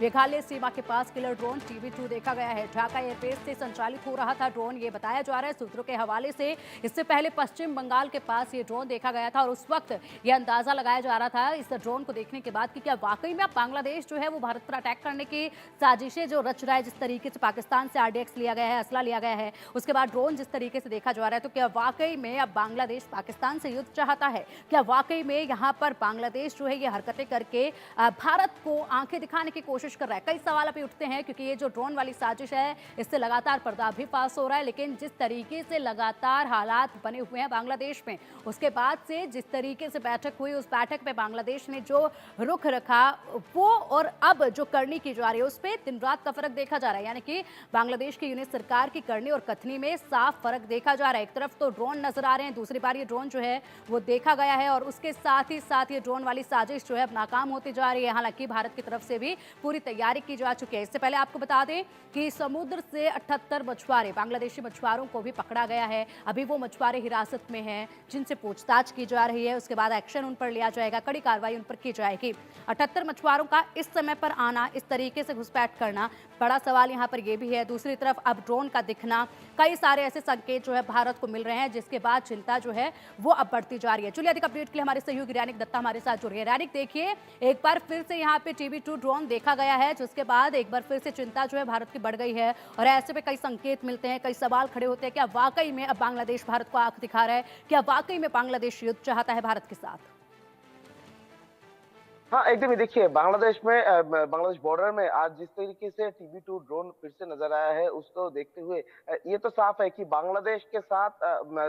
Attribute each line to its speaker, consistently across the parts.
Speaker 1: मेघालय सीमा के पास killer drone TB2 देखा गया है। ढाका एयरबेस से संचालित हो रहा था ड्रोन, ये बताया जा रहा है सूत्रों के हवाले से। इससे पहले पश्चिम बंगाल के पास ये ड्रोन देखा गया था और उस वक्त ये अंदाजा लगाया जा रहा था इस ड्रोन को देखने के बाद कि क्या वाकई में अब बांग्लादेश जो है वो भारत पर अटैक करने की साजिशें जो रच रहा है। जिस तरीके से पाकिस्तान से RDX लिया गया है, असला लिया गया है, उसके बाद ड्रोन जिस तरीके से देखा जा रहा है, तो क्या वाकई में अब बांग्लादेश पाकिस्तान से युद्ध चाहता है? क्या वाकई में यहाँ पर बांग्लादेश जो है ये हरकतें करके भारत को आंखें दिखाने की कोशिश कर रहा है? कई सवाल अभी उठते हैं क्योंकि ये जो ड्रोन वाली साजिश है इससे लगातार पर्दा भी पास हो रहा है। लेकिन जिस तरीके से लगातार हालात बने हुए हैं बांग्लादेश में, उसके बाद से जिस तरीके से बैठक हुई, उस बैठक में बांग्लादेश ने जो रुख रखा वो और अब जो करनी की जा रही है उस पर दिन रात का फर्क देखा जा रहा है। यानी कि बांग्लादेश की यूनिट सरकार की करनी और कथनी में साफ फर्क देखा जा रहा है। एक तरफ तो ड्रोन नजर आ रहे हैं, दूसरी बार ये ड्रोन जो है वो देखा गया है और उसके साथ ही साथ ये ड्रोन वाली साजिश जो है अब नाकाम होती जा रही है। हालांकि भारत की तरफ से भी पूरी तैयारी की जा चुकी है। इससे पहले आपको बता दें कि समुद्र से 78 मछुआरे, बांग्लादेशी मछुआरों को भी पकड़ा गया है। अभी वो मछुआरे हिरासत में हैं जिनसे पूछताछ की जा रही है। उसके बाद एक्शन उन पर लिया जाएगा, कड़ी कार्रवाई उन पर की जाएगी। 78 मछुआरों का इस समय पर आना, इस तरीके से घुसपैठ करना, बड़ा सवाल यहाँ पर यह भी है। दूसरी तरफ अब ड्रोन का दिखना, कई सारे ऐसे संकेत जो है भारत को मिल रहे हैं जिसके बाद चिंता जो है वो अब बढ़ती जा रही है। चलिए अधिक अपडेट के लिए हमारे सहयोगी रैनिक दत्ता हमारे साथ जुड़ रही है। रैनिक, देखिए एक बार फिर से यहाँ पे TB2 ड्रोन देखा गया है, जिसके बाद एक बार फिर से चिंता जो है भारत की बढ़ गई है और ऐसे में कई संकेत मिलते हैं, कई सवाल खड़े होते हैं। क्या वाकई में अब बांग्लादेश भारत को आंख दिखा रहा है? क्या वाकई में बांग्लादेश युद्ध चाहता है भारत के साथ?
Speaker 2: हाँ, एकदम ही देखिए बांग्लादेश में बांग्लादेश बॉर्डर में आज जिस तरीके से TB2 ड्रोन फिर से नजर आया है उसको देखते हुए ये तो साफ है कि बांग्लादेश के साथ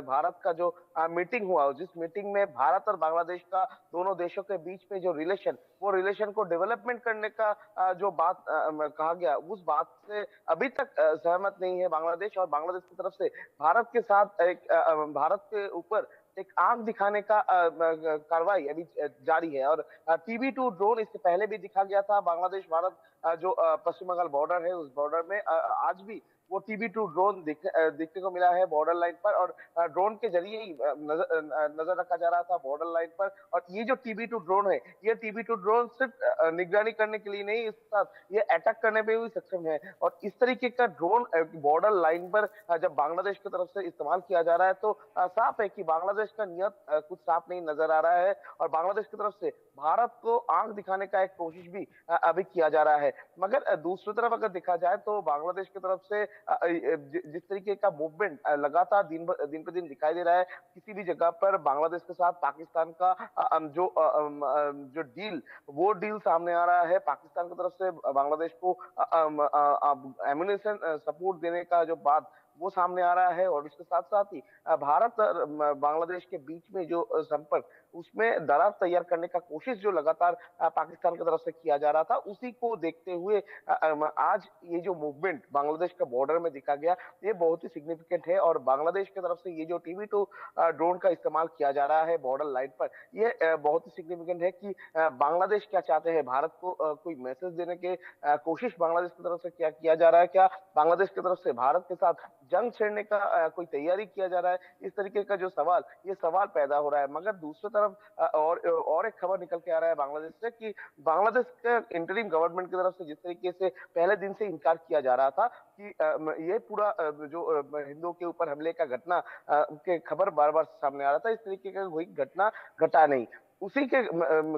Speaker 2: भारत का जो मीटिंग हुआ, जिस मीटिंग में भारत और बांग्लादेश का दोनों देशों के बीच में जो रिलेशन, वो रिलेशन को डेवलपमेंट करने का जो बात कहा गया, उस बात से अभी तक सहमत नहीं है बांग्लादेश। और बांग्लादेश की तरफ से भारत के साथ भारत के ऊपर एक आंख दिखाने का कार्रवाई अभी जारी है। और TB2 ड्रोन इससे पहले भी दिखा गया था। बांग्लादेश भारत जो पश्चिम बंगाल बॉर्डर है, उस बॉर्डर में आज भी वो TB2 ड्रोन देखने को मिला है बॉर्डर लाइन पर। और ड्रोन के जरिए ही नजर रखा जा रहा था बॉर्डर लाइन पर। और ये जो TB2 ड्रोन है, ये TB2 ड्रोन सिर्फ निगरानी करने के लिए नहीं, इसके साथ ये अटैक करने में भी सक्षम है। और इस तरीके का ड्रोन बॉर्डर लाइन पर जब बांग्लादेश की तरफ से इस्तेमाल किया जा रहा है तो साफ है कि बांग्लादेश का नियत कुछ साफ नहीं नजर आ रहा है। और बांग्लादेश की तरफ से भारत को आंख दिखाने का एक कोशिश भी अभी किया जा रहा है। मगर दूसरी तरफ अगर देखा जाए तो बांग्लादेश की तरफ से जिस तरीके का मूवमेंट लगातार दिन पे दिन दिखाई दे रहा है, किसी भी जगह पर बांग्लादेश के साथ पाकिस्तान का जो डील, वो डील सामने आ रहा है। पाकिस्तान की तरफ से बांग्लादेश को एम्युनिशन सपोर्ट देने का जो बात, वो सामने आ रहा है। और इसके साथ साथ ही भारत और बांग्लादेश के बीच में जो संपर्क, उसमें दरार तैयार करने का कोशिश जो लगातार पाकिस्तान की तरफ से किया जा रहा था, उसी को देखते हुए आज ये जो मूवमेंट बांग्लादेश के बॉर्डर में दिखा गया, ये बहुत ही सिग्निफिकेंट है। और बांग्लादेश की तरफ से ये जो TB2 ड्रोन का इस्तेमाल किया जा रहा है बॉर्डर लाइन पर, ये बहुत ही सिग्निफिकेंट है कि बांग्लादेश क्या चाहते हैं, भारत को कोई मैसेज देने के कोशिश बांग्लादेश की तरफ से क्या किया जा रहा है, क्या बांग्लादेश की तरफ से भारत के साथ जंग छेड़ने का कोई तैयारी किया जा रहा है, इस तरीके का जो सवाल, ये सवाल पैदा हो रहा है। मगर दूसरी तरफ और एक खबर निकल के आ रहा है बांग्लादेश से कि बांग्लादेश के इंटरिम गवर्नमेंट की तरफ से जिस तरीके से पहले दिन से इनकार किया जा रहा था कि ये पूरा जो हिंदुओं के ऊपर हमले का घटना के खबर बार बार सामने आ रहा था, इस तरीके का कोई घटना घटा नहीं। उसी के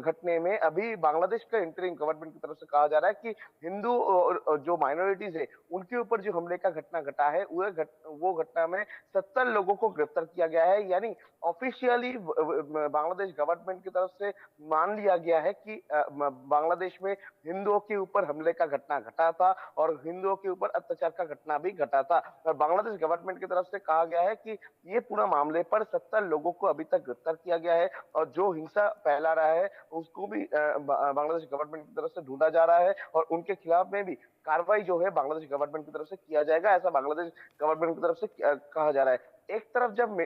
Speaker 2: घटने में अभी बांग्लादेश का इंटरिम गवर्नमेंट की तरफ से कहा जा रहा है कि हिंदू और जो माइनॉरिटीज है, उनके ऊपर जो हमले का घटना घटा है, वो घटना में 70 लोगों को गिरफ्तार किया गया है। यानी ऑफिशियली बांग्लादेश गवर्नमेंट की तरफ से मान लिया गया है कि बांग्लादेश में हिंदुओं के ऊपर हमले का घटना घटा था और हिंदुओं के ऊपर अत्याचार का घटना भी घटा था। और बांग्लादेश गवर्नमेंट की तरफ से कहा गया है कि ये पूरा मामले पर 70 लोगों को अभी तक गिरफ्तार किया गया है। और जो हिंसा फैला रहा है उसको भी बांग्लादेश गवर्नमेंट की तरफ से ढूंढा जा रहा है और उनके खिलाफ में भी कार्रवाई जो है बांग्लादेश गवर्नमेंट की तरफ से किया जाएगा, ऐसा बांग्लादेश गवर्नमेंट की तरफ से कहा जा रहा है। एक तरफ जब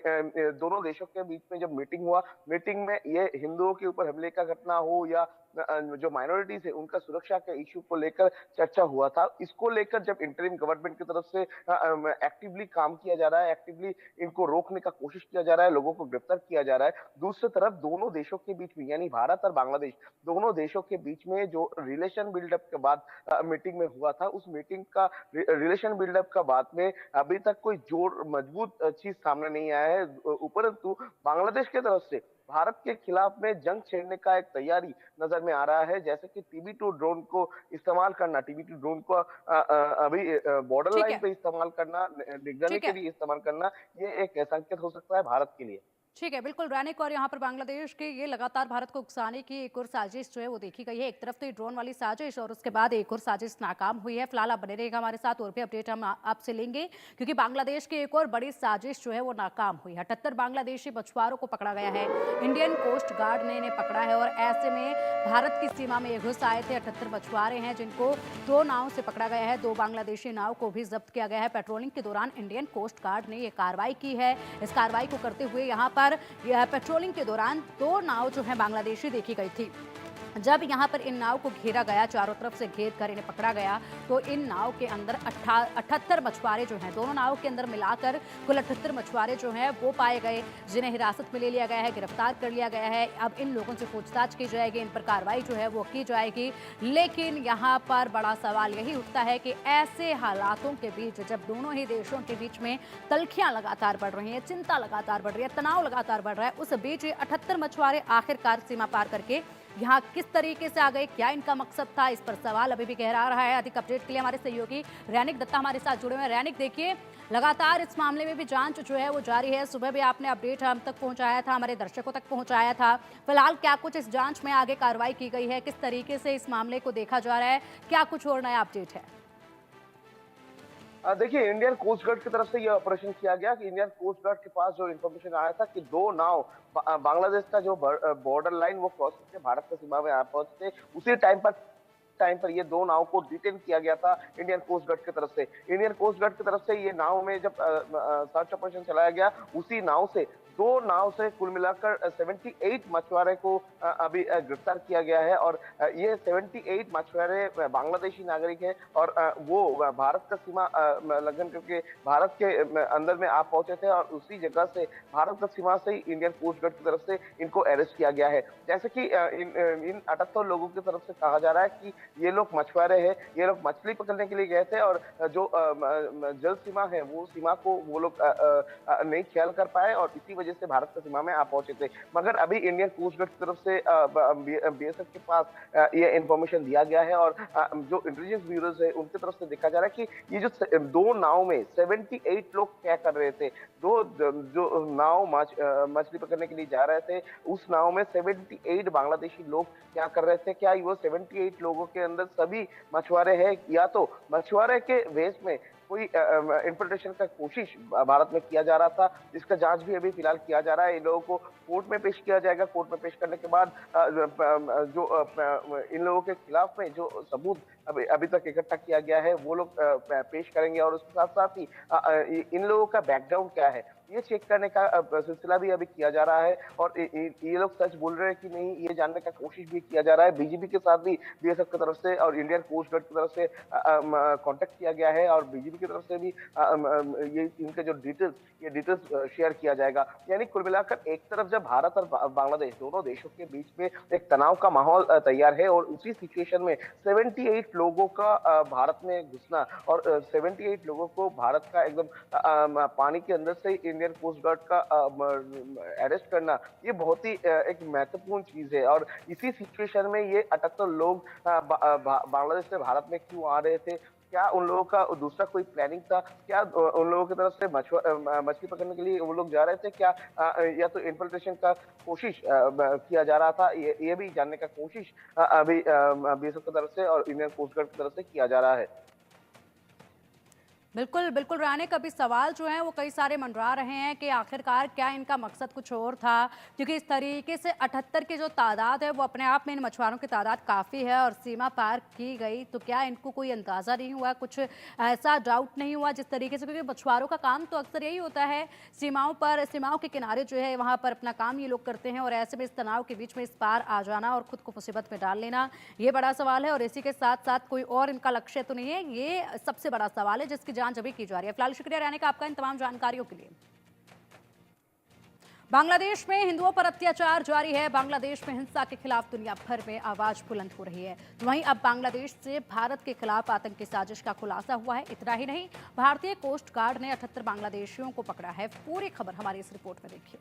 Speaker 2: दोनों देशों के बीच में जब मीटिंग हुआ, मीटिंग में ये हिंदुओं के ऊपर हमले का घटना हो या जो माइनॉरिटीज है उनका सुरक्षा के इश्यू को लेकर चर्चा हुआ था। इसको लेकर जब इंटरिम गवर्नमेंट की तरफ से एक्टिवली काम किया जा रहा है, एक्टिवली इनको रोकने का कोशिश किया जा रहा है, लोगों को गिरफ्तार किया जा रहा है। दूसरी तरफ दोनों देशों के बीच में यानी भारत और बांग्लादेश दोनों देशों के बीच में जो रिलेशन बिल्डअप के बाद मीटिंग में हुआ था, उस मीटिंग का रिलेशन बिल्डअप का बाद में अभी तक कोई जोर मजबूत चीज सामने नहीं आया है। उपरंतु बांग्लादेश की तरफ से भारत के खिलाफ में जंग छेड़ने का एक तैयारी नजर में आ रहा है, जैसे कि TB2 ड्रोन को इस्तेमाल करना, TB2 ड्रोन को अभी बॉर्डर
Speaker 1: ठीक
Speaker 2: लाइन
Speaker 1: है।
Speaker 2: पे इस्तेमाल करना, निगरानी
Speaker 1: ठीक
Speaker 2: के
Speaker 1: है।
Speaker 2: लिए इस्तेमाल करना, ये एक संकेत हो सकता है भारत के लिए।
Speaker 1: ठीक है, बिल्कुल रैनिक। और यहाँ पर बांग्लादेश के ये लगातार भारत को उकसाने की एक और साजिश जो है वो देखी गई है। एक तरफ तो ये ड्रोन वाली साजिश और उसके बाद एक और साजिश नाकाम हुई है। फिलहाल आप बने रहिएगा हमारे साथ, और भी अपडेट हम आपसे लेंगे, क्योंकि बांग्लादेश की एक और बड़ी साजिश जो है वो नाकाम हुई है। 78 बांग्लादेशी मछुआरों को पकड़ा गया है, इंडियन कोस्ट गार्ड ने इन्हें पकड़ा है। और ऐसे में भारत की सीमा में ये घुस आए थे 78 मछुआरे हैं, जिनको 2 नाव से पकड़ा गया है। 2 बांग्लादेशी नाव को भी जब्त किया गया है। पेट्रोलिंग के दौरान इंडियन कोस्ट गार्ड ने ये कार्रवाई की है। इस कार्रवाई को करते हुए यहाँ पर पेट्रोलिंग के दौरान 2 नाव जो है बांग्लादेशी देखी गई थी। जब यहाँ पर इन नाव को घेरा गया, चारों तरफ से घेर कर इन्हें पकड़ा गया, तो इन नाव के अंदर 78 मछुआरे जो हैं, दोनों नाव के अंदर मिलाकर कुल 78 मछुआरे जो हैं वो पाए गए, जिन्हें हिरासत में ले लिया गया है, गिरफ्तार कर लिया गया है। अब इन लोगों से पूछताछ की जाएगी, इन पर कार्रवाई जो है वो की जाएगी। लेकिन यहाँ पर बड़ा सवाल यही उठता है कि ऐसे हालातों के बीच, जब दोनों ही देशों के बीच में तल्खियां लगातार बढ़ रही हैं, चिंता लगातार बढ़ रही है, तनाव लगातार बढ़ रहा है, उस बीच 78 मछुआरे आखिरकार सीमा पार करके यहाँ किस तरीके से आ गए, क्या इनका मकसद था, इस पर सवाल अभी भी गहरा रहा है। अधिक अपडेट के लिए हमारे सहयोगी रैनिक दत्ता हमारे साथ जुड़े हुए हैं। रैनिक, देखिए लगातार इस मामले में भी जांच जो है वो जारी है। सुबह भी आपने अपडेट हम तक पहुंचाया था, हमारे दर्शकों तक पहुंचाया था। फिलहाल क्या कुछ इस जांच में आगे कार्रवाई की गई है, किस तरीके से इस मामले को देखा जा रहा है, क्या कुछ और नया अपडेट है?
Speaker 2: देखिए, इंडियन कोस्ट गार्ड की तरफ से ये ऑपरेशन किया गया कि इंडियन कोस्ट गार्ड के पास जो इन्फॉर्मेशन आया था कि 2 नाव बांग्लादेश का जो बॉर्डर लाइन वो क्रॉस करके भारत की सीमा में आ पहुंचे, उसी टाइम पर ये 2 नाव को डिटेन किया गया था इंडियन कोस्ट गार्ड की तरफ से। इंडियन कोस्ट गार्ड की तरफ से ये नाव में जब सर्च ऑपरेशन चलाया गया, उसी नाव से 2 नाव से कुल मिलाकर 78 मछुआरे को अभी गिरफ्तार किया गया है। और ये 78 मछुआरे बांग्लादेशी नागरिक हैं और वो भारत का सीमा लंघन करके भारत के अंदर में आ पहुंचे थे और उसी जगह से भारत का सीमा से ही इंडियन कोस्ट गार्ड की तरफ से इनको अरेस्ट किया गया है। जैसे कि इन 78 लोगों की तरफ से कहा जा रहा है कि ये लोग मछुआरे हैं, ये लोग मछली पकड़ने के लिए गए थे और जो जल सीमा है वो सीमा को वो लोग नहीं ख्याल कर पाए और इसी वजह से भारत की सीमा में आ पहुंचे थे। मगर अभी इंडियन कोस्ट गार्ड की तरफ से BSF के पास ये इंफॉर्मेशन दिया गया है और जो इंटेलिजेंस ब्यूरोज है उनकी तरफ से देखा जा रहा है कि ये जो 2 नाव में 78 लोग क्या कर रहे थे, जो नाव मछली पकड़ने के लिए जा रहे थे, उस नाव में 78 बांग्लादेशी लोग क्या कर रहे थे, क्या वो 78 लोगों के अंदर सभी मछुआरे हैं या तो मछुआरे के वेश में कोई इंफिल्ट्रेशन का कोशिश भारत में किया जा रहा था, जिसका जांच भी अभी फिलहाल किया जा रहा है। इन लोगों को कोर्ट में पेश किया जाएगा। कोर्ट में पेश करने के बाद इन लोगों के खिलाफ में जो सबूत अभी तक इकट्ठा किया गया है वो लोग पेश करेंगे और उसके साथ साथ ही इन लोगों का बैकग्राउंड क्या है ये चेक करने का सिलसिला भी अभी किया जा रहा है और ये लोग सच बोल रहे हैं कि नहीं ये जानने का कोशिश भी किया जा रहा है। बीजीपी के साथ भी BSF की तरफ से और इंडियन कोस्ट गार्ड की तरफ से कांटेक्ट किया गया है और बीजीपी की तरफ से भी ये इनके जो डिटेल्स शेयर किया जाएगा। यानी कुल मिलाकर एक तरफ जब भारत और बांग्लादेश दोनों देशों के बीच में एक तनाव का माहौल तैयार है और उसी सिचुएशन में 78 लोगों का भारत में घुसना और 78 लोगों को भारत का एकदम पानी के अंदर से इंडियन कोस्ट गार्ड का अरेस्ट करना ये बहुत ही एक महत्वपूर्ण चीज है। और इसी सिचुएशन में ये 78 लोग बांग्लादेश से भारत में क्यों आ रहे थे, क्या उन लोगों का दूसरा कोई प्लानिंग था, क्या उन लोगों की तरफ से मछली पकड़ने के लिए वो लोग जा रहे थे, क्या या तो इन्फिल्ट्रेशन का कोशिश किया जा रहा था, ये भी जानने का कोशिश अभी BSF की तरफ से और इंडियन कोस्ट गार्ड की तरफ से किया जा रहा है।
Speaker 1: बिल्कुल बिल्कुल राणे, कभी सवाल जो है वो कई सारे मंडरा रहे हैं कि आखिरकार क्या इनका मकसद कुछ और था, क्योंकि इस तरीके से 78 की जो तादाद है वो अपने आप में इन मछुआरों की तादाद काफ़ी है और सीमा पार की गई, तो क्या इनको कोई अंदाज़ा नहीं हुआ, कुछ ऐसा डाउट नहीं हुआ जिस तरीके से, क्योंकि मछुआरों का काम तो अक्सर यही होता है सीमाओं पर, सीमाओं के किनारे जो है वहाँ पर अपना काम ये लोग करते हैं और ऐसे में इस तनाव के बीच में इस पार आ जाना और खुद को मुसीबत में डाल लेना, ये बड़ा सवाल है। और इसी के साथ साथ कोई और इनका लक्ष्य तो नहीं है, ये सबसे बड़ा सवाल है जिसकी जांच अभी की जा रही है। फिलहाल शुक्रिया राणे का आपका इन तमाम जानकारियों के लिए। बांग्लादेश में हिंदुओं पर अत्याचार जारी है। बांग्लादेश में हिंसा के खिलाफ दुनिया भर में आवाज बुलंद हो रही है। तो वहीं अब बांग्लादेश से भारत के खिलाफ आतंकी साजिश का खुलासा हुआ है। इतना ही नहीं, भारतीय कोस्ट गार्ड ने 78 बांग्लादेशियों को पकड़ा है। पूरी खबर हमारी इस रिपोर्ट में देखिए।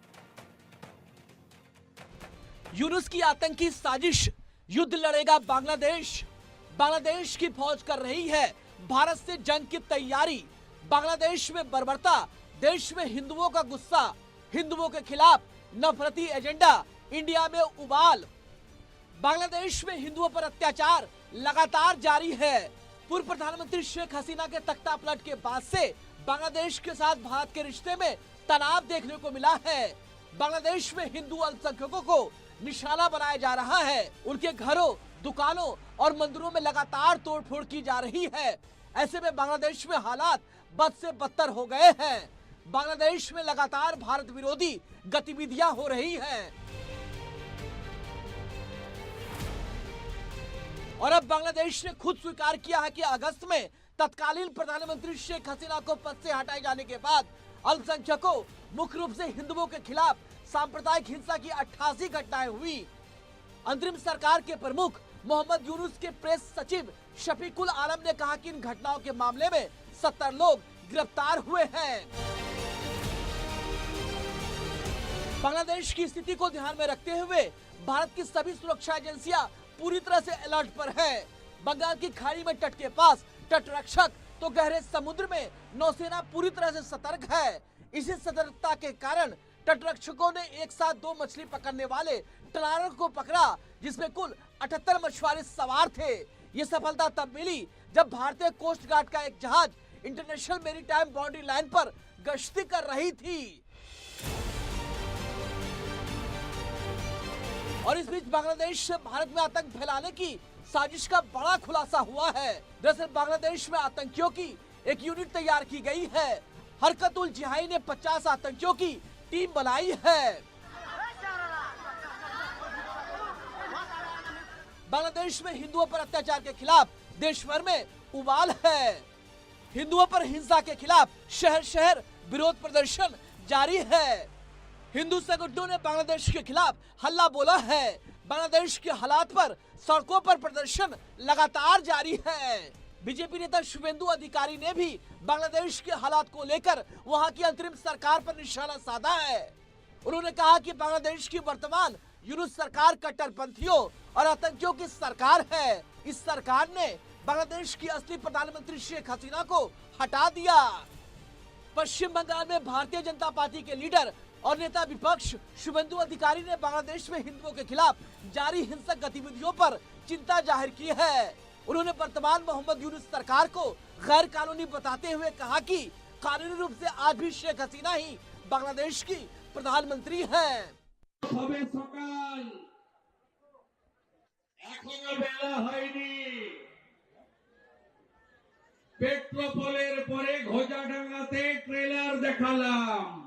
Speaker 3: यूनुस की आतंकी साजिश, युद्ध लड़ेगा बांग्लादेश। बांग्लादेश की फौज कर रही है भारत से जंग की तैयारी। बांग्लादेश में बर्बरता, देश में हिंदुओं का गुस्सा, हिंदुओं के खिलाफ नफरती एजेंडा, इंडिया में उबाल। बांग्लादेश में हिंदुओं पर अत्याचार लगातार जारी है। पूर्व प्रधानमंत्री शेख हसीना के तख्ता पलट के बाद से बांग्लादेश के साथ भारत के रिश्ते में तनाव देखने को मिला है। बांग्लादेश में हिंदू अल्पसंख्यकों को निशाना बनाया जा रहा है। उनके घरों, दुकानों और मंदिरों में लगातार तोड़फोड़ की जा रही है। ऐसे में बांग्लादेश में हालात बद से बदतर हो गए हैं। बांग्लादेश में लगातार भारत विरोधी गतिविधियां हो रही हैं। और अब बांग्लादेश ने खुद स्वीकार किया है कि अगस्त में तत्कालीन प्रधानमंत्री शेख हसीना को पद से हटाए जाने के बाद अल्पसंख्यकों, मुख्य रूप से हिंदुओं के खिलाफ सांप्रदायिक हिंसा की 88 घटनाएं हुई। अंतरिम सरकार के प्रमुख मोहम्मद यूनुस के प्रेस सचिव शफीकुल आलम ने कहा कि इन घटनाओं के मामले में 70 लोग गिरफ्तार हुए हैं। बांग्लादेश की स्थिति को ध्यान में रखते हुए भारत की सभी सुरक्षा एजेंसियां पूरी तरह से अलर्ट पर हैं। बंगाल की खाड़ी में तट के पास तटरक्षक तो गहरे समुद्र में नौसेना पूरी तरह से सतर्क है। इसी सतर्कता के कारण तटरक्षकों ने एक साथ 2 मछली पकड़ने वाले ट्रॉलर को पकड़ा, जिसमें कुल 78 मछुआरे सवार थे। ये सफलता तब मिली जब भारतीय कोस्ट गार्ड का एक जहाज इंटरनेशनल मैरीटाइम बाउंड्री लाइन पर गश्ती कर रही थी। और इस बीच बांग्लादेश से भारत में आतंक फैलाने की साजिश का बड़ा खुलासा हुआ है। दरअसल बांग्लादेश में आतंकियों की एक यूनिट तैयार की गई है। हरकतुल जिहादी ने 50 आतंकियों की टीम बनाई है। बांग्लादेश में हिंदुओं पर अत्याचार के खिलाफ देश भर में उबाल है। हिंदुओं पर हिंसा के खिलाफ शहर शहर विरोध प्रदर्शन जारी है। हिंदू संगठनों ने बांग्लादेश के खिलाफ हल्ला बोला है। बांग्लादेश के हालात पर सड़कों पर प्रदर्शन लगातार जारी है। बीजेपी नेता शुभेंदु अधिकारी ने भी बांग्लादेश के हालात को लेकर वहां की अंतरिम सरकार पर निशाना साधा है। उन्होंने कहा कि बांग्लादेश की वर्तमान यूनुस सरकार कट्टरपंथियों और आतंकियों की सरकार है। इस सरकार ने बांग्लादेश की असली प्रधानमंत्री शेख हसीना को हटा दिया। पश्चिम बंगाल में भारतीय जनता पार्टी के लीडर और नेता विपक्ष शुभेंदु अधिकारी ने बांग्लादेश में हिंदुओं के खिलाफ जारी हिंसक गतिविधियों पर चिंता जाहिर की है। उन्होंने वर्तमान मोहम्मद यूनुस सरकार को गैर कानूनी बताते हुए कहा कि कानूनी रूप से आज भी शेख हसीना ही बांग्लादेश की प्रधानमंत्री हैं।
Speaker 4: पेट्रोपोलेर परे घोजाडांगाते ट्रेलर देखालाम।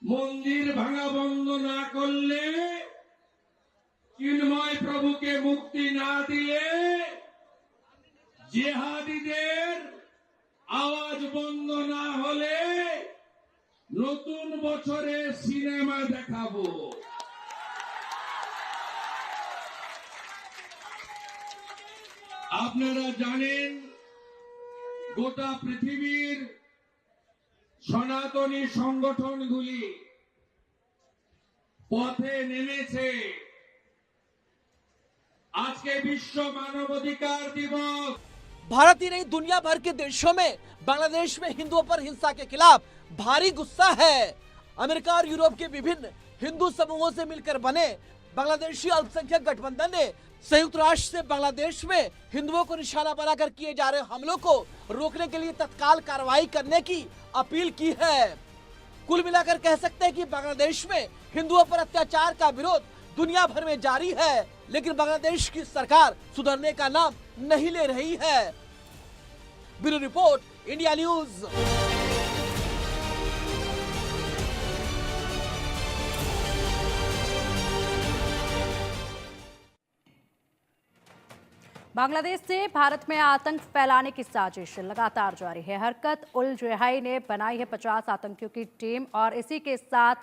Speaker 4: मंदिर भांगा बंद ना करले, चिन्मय प्रभु के मुक्ति ना दिले, जिहादीদের आवाज बंद ना होले নতুন বছরে সিনেমা দেখাবো। আপনারা জানেন গোটা পৃথিবীর সনাতনী সংগঠনগুলি পথে নেমেছে। আজকে বিশ্ব মানবাধিকার দিবস।
Speaker 3: भारत ही नहीं, दुनिया भर के देशों में बांग्लादेश में हिंदुओं पर हिंसा के खिलाफ भारी गुस्सा है। अमेरिका और यूरोप के विभिन्न हिंदू समूहों से मिलकर बने बांग्लादेशी अल्पसंख्यक गठबंधन ने संयुक्त राष्ट्र से बांग्लादेश में हिंदुओं को निशाना बनाकर किए जा रहे हमलों को रोकने के लिए तत्काल कार्रवाई करने की अपील की है। कुल मिलाकर कह सकते हैं कि बांग्लादेश में हिंदुओं पर अत्याचार का विरोध दुनिया भर में जारी है, लेकिन बांग्लादेश की सरकार सुधरने का नाम नहीं ले रही है। Bureau report, India news.
Speaker 1: Bangladesh से भारत में आतंक फैलाने की साजिश लगातार जारी है। हरकत उल जहाई ने बनाई है 50 आतंकियों की टीम और इसी के साथ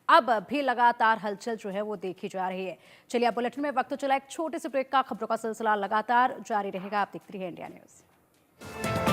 Speaker 1: अब भी लगातार हलचल जो है वो देखी जा रही है। चलिए अब बुलेटिन में वक्त तो चला एक छोटे से ब्रेक का। खबरों का सिलसिला लगातार जारी रहेगा। आप देखते रहिए इंडिया न्यूज।